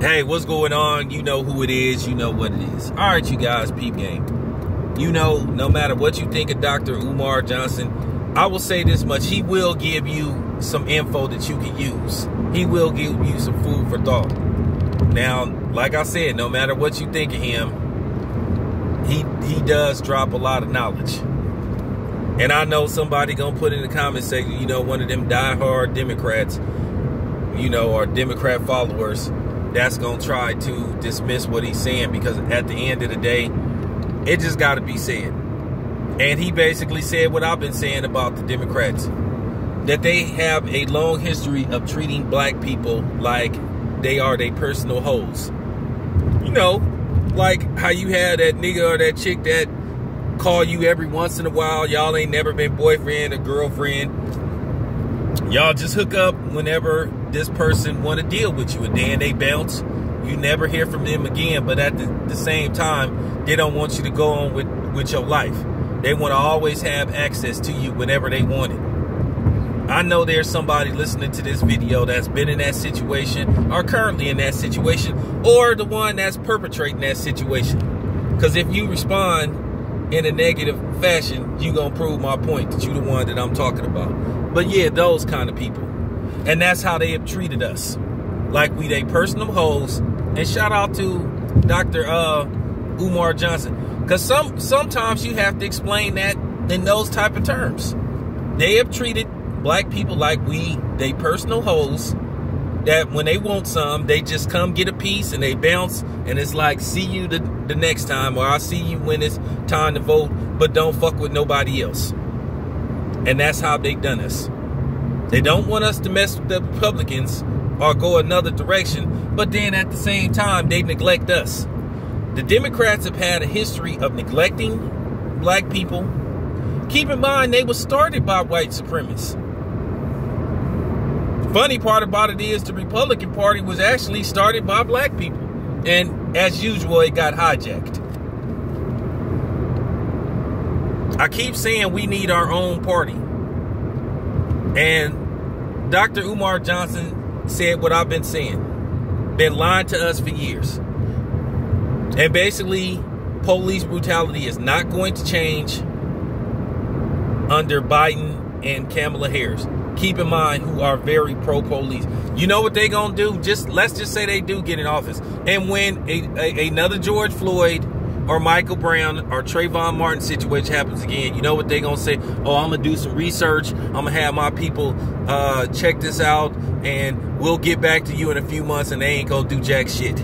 Hey, what's going on? You know who it is. You know what it is. All right, you guys, peep game. You know, no matter what you think of Dr. Umar Johnson, I will say this much. He will give you some info that you can use. He will give you some food for thought. Now, like I said, no matter what you think of him, he does drop a lot of knowledge. And I know somebody gonna put in the comments section, you know, one of them diehard Democrats, you know, or Democrat followers, that's going to try to dismiss what he's saying, because at the end of the day, it just got to be said. And he basically said what I've been saying about the Democrats, that they have a long history of treating black people like they are their personal hoes. You know, like how you had that nigga or that chick that call you every once in a while. Y'all ain't never been boyfriend or girlfriend. Y'all just hook up whenever this person want to deal with you, and then they bounce. You never hear from them again, but at the same time, they don't want you to go on with your life. They want to always have access to you whenever they want it. I know there's somebody listening to this video that's been in that situation, or currently in that situation, or the one that's perpetrating that situation. Because if you respond in a negative fashion, you gonna prove my point that you the one that I'm talking about. But yeah, those kind of people. And that's how they have treated us. Like we they personal hoes. And shout out to Dr. Umar Johnson. Because sometimes you have to explain that in those type of terms. They have treated black people like they personal hoes. That when they want some, they just come get a piece and they bounce. And it's like, see you the next time. Or I'll see you when it's time to vote. But don't fuck with nobody else. And that's how they done us. They don't want us to mess with the Republicans or go another direction, but then at the same time, they neglect us. The Democrats have had a history of neglecting black people. Keep in mind, they were started by white supremacists. Funny part about it is the Republican Party was actually started by black people. And as usual, it got hijacked. I keep saying we need our own party. And Dr. Umar Johnson said what I've been saying. Been lying to us for years. And basically, police brutality is not going to change under Biden and Kamala Harris. Keep in mind, who are very pro-police. You know what they gonna do? Let's just say they do get in office. And when another George Floyd or Michael Brown or Trayvon Martin situation happens again, you know what they gonna say? Oh, I'm gonna do some research. I'm gonna have my people check this out, and we'll get back to you in a few months, and they ain't gonna do jack shit.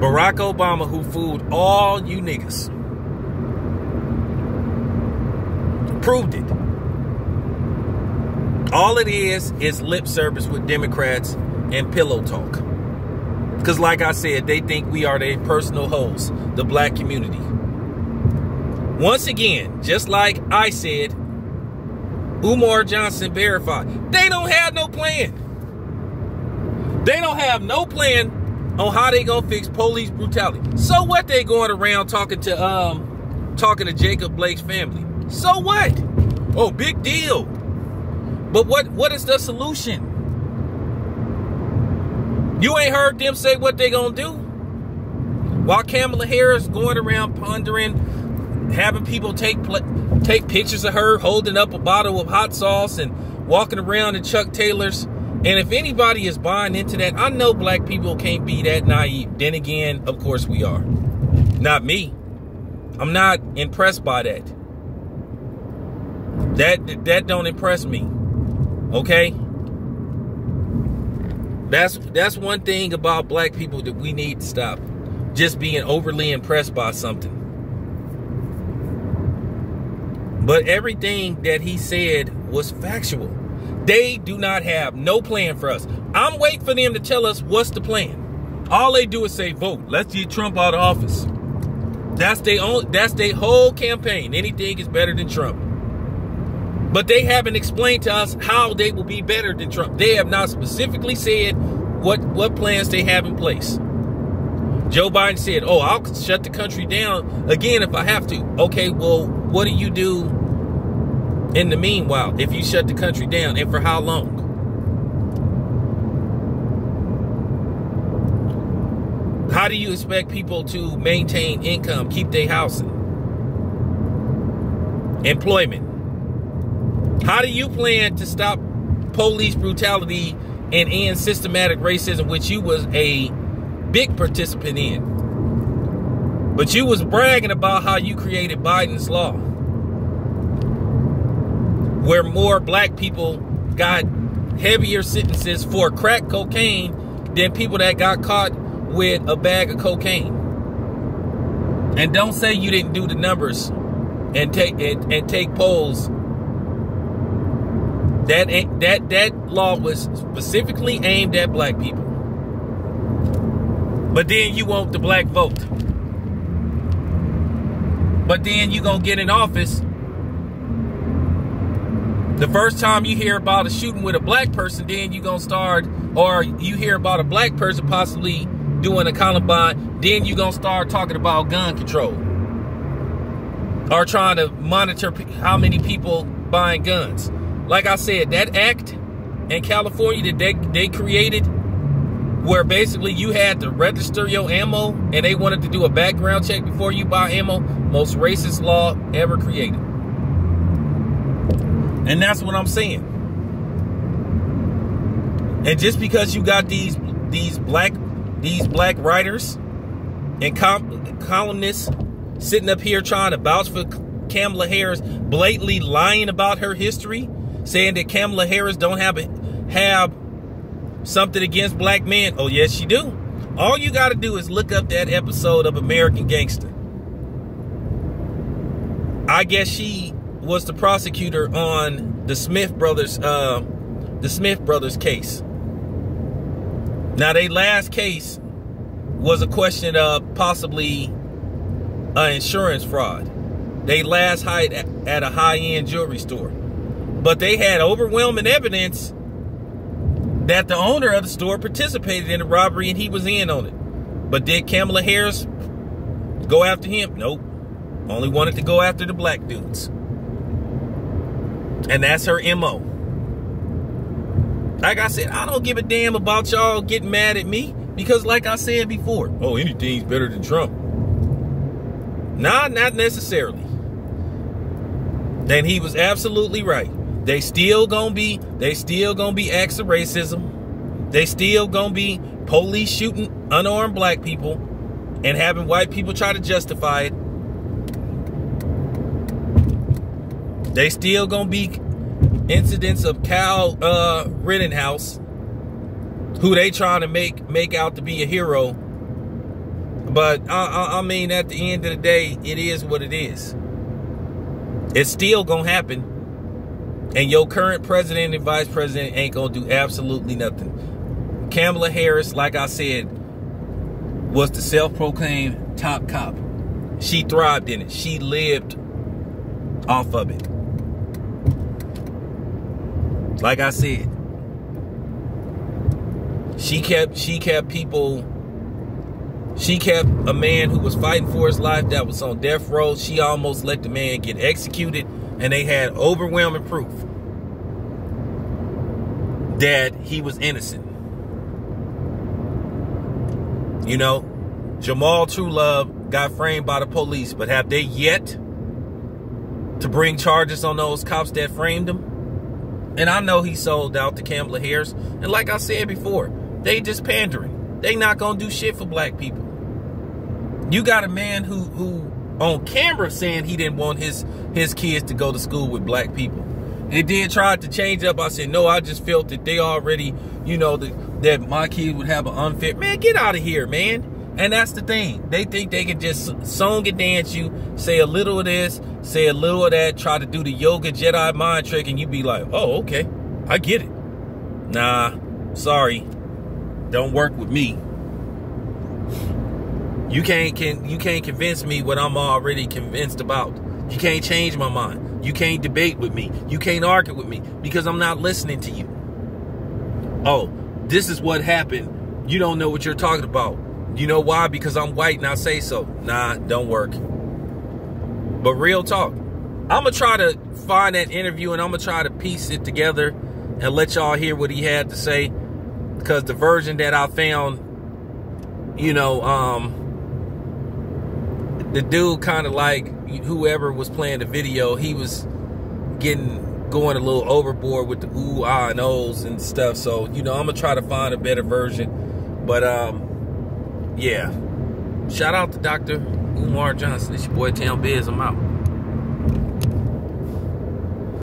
Barack Obama, who fooled all you niggas, proved it. All it is lip service with Democrats and pillow talk. Because like I said, they think we are their personal hoes, the black community. Once again, just like I said, Umar Johnson verified. They don't have no plan. They don't have no plan on how they gonna fix police brutality. So what, they going around talking to Jacob Blake's family? So what? Oh, big deal. But what is the solution? You ain't heard them say what they gonna do? While Kamala Harris going around pondering, having people take pictures of her holding up a bottle of hot sauce and walking around in Chuck Taylors. And if anybody is buying into that, I know black people can't be that naive. Then again, of course we are. Not me. I'm not impressed by that. That don't impress me. Okay? That's one thing about black people that we need to stop. Just being overly impressed by something. But everything that he said was factual. They do not have no plan for us. I'm waiting for them to tell us what's the plan. All they do is say, vote. Let's get Trump out of office. That's their whole campaign. Anything is better than Trump. But they haven't explained to us how they will be better than Trump. They have not specifically said what plans they have in place. Joe Biden said, oh, I'll shut the country down again if I have to. Okay, well, what do you do in the meanwhile if you shut the country down, and for how long? How do you expect people to maintain income, keep their housing, employment? How do you plan to stop police brutality and end systematic racism, which you was a big participant in? But you was bragging about how you created Biden's law, where more black people got heavier sentences for crack cocaine than people that got caught with a bag of cocaine. And don't say you didn't do the numbers and take polls. That law was specifically aimed at black people. But then you want the black vote. But then you gonna get in office. The first time you hear about a shooting with a black person, then you gonna start, or you hear about a black person possibly doing a Columbine, then you gonna start talking about gun control. Or trying to monitor how many people buying guns. Like I said, that act in California that they created, where basically you had to register your ammo and they wanted to do a background check before you buy ammo, most racist law ever created. And that's what I'm saying. And just because you got these black writers and columnists sitting up here trying to vouch for Kamala Harris, blatantly lying about her history, saying that Kamala Harris don't have something against black men. Oh, yes, she do. All you got to do is look up that episode of American Gangster. I guess she was the prosecutor on the Smith brothers case. Now, their last case was a question of possibly insurance fraud. They last hide at a high-end jewelry store. But they had overwhelming evidence that the owner of the store participated in the robbery and he was in on it. But did Kamala Harris go after him? Nope. Only wanted to go after the black dudes. And that's her MO. Like I said, I don't give a damn about y'all getting mad at me. Because like I said before, oh, anything's better than Trump. Nah, not necessarily. And he was absolutely right. They still gonna be acts of racism. They still gonna be police shooting unarmed black people and having white people try to justify it. They still gonna be incidents of Kyle Rittenhouse, who they trying to make out to be a hero. But I mean, at the end of the day, it is what it is. It's still gonna happen. And your current president and vice president ain't gonna do absolutely nothing. Kamala Harris, like I said, was the self-proclaimed top cop. She thrived in it. She lived off of it. Like I said, she kept a man who was fighting for his life that was on death row. She almost let the man get executed, and they had overwhelming proof that he was innocent. You know, Jamal Truelove got framed by the police, but have they yet to bring charges on those cops that framed him? And I know he sold out to Kamala Harris. And like I said before, they just pandering. They not gonna do shit for black people. You got a man who on camera saying he didn't want his kids to go to school with black people. It did try to change up. I said, no, I just felt that they already, you know, that my kid would have an unfair. Man, get out of here, man. And that's the thing. They think they can just song and dance you, say a little of this, say a little of that, try to do the yoga Jedi mind trick, and you be like, oh, okay, I get it. Nah, sorry. Don't work with me. You can't convince me what I'm already convinced about. You can't change my mind. You can't debate with me. You can't argue with me because I'm not listening to you. Oh, this is what happened. You don't know what you're talking about. You know why? Because I'm white and I say so. Nah, don't work. But real talk, I'm going to try to find that interview and I'm going to try to piece it together and let y'all hear what he had to say. Because the version that I found you know, the dude kind of like whoever was playing the video, he was going a little overboard with the ooh, ah, and ohs and stuff. So, you know, I'm gonna try to find a better version. But yeah. Shout out to Dr. Umar Johnson. It's your boy Town Biz. I'm out.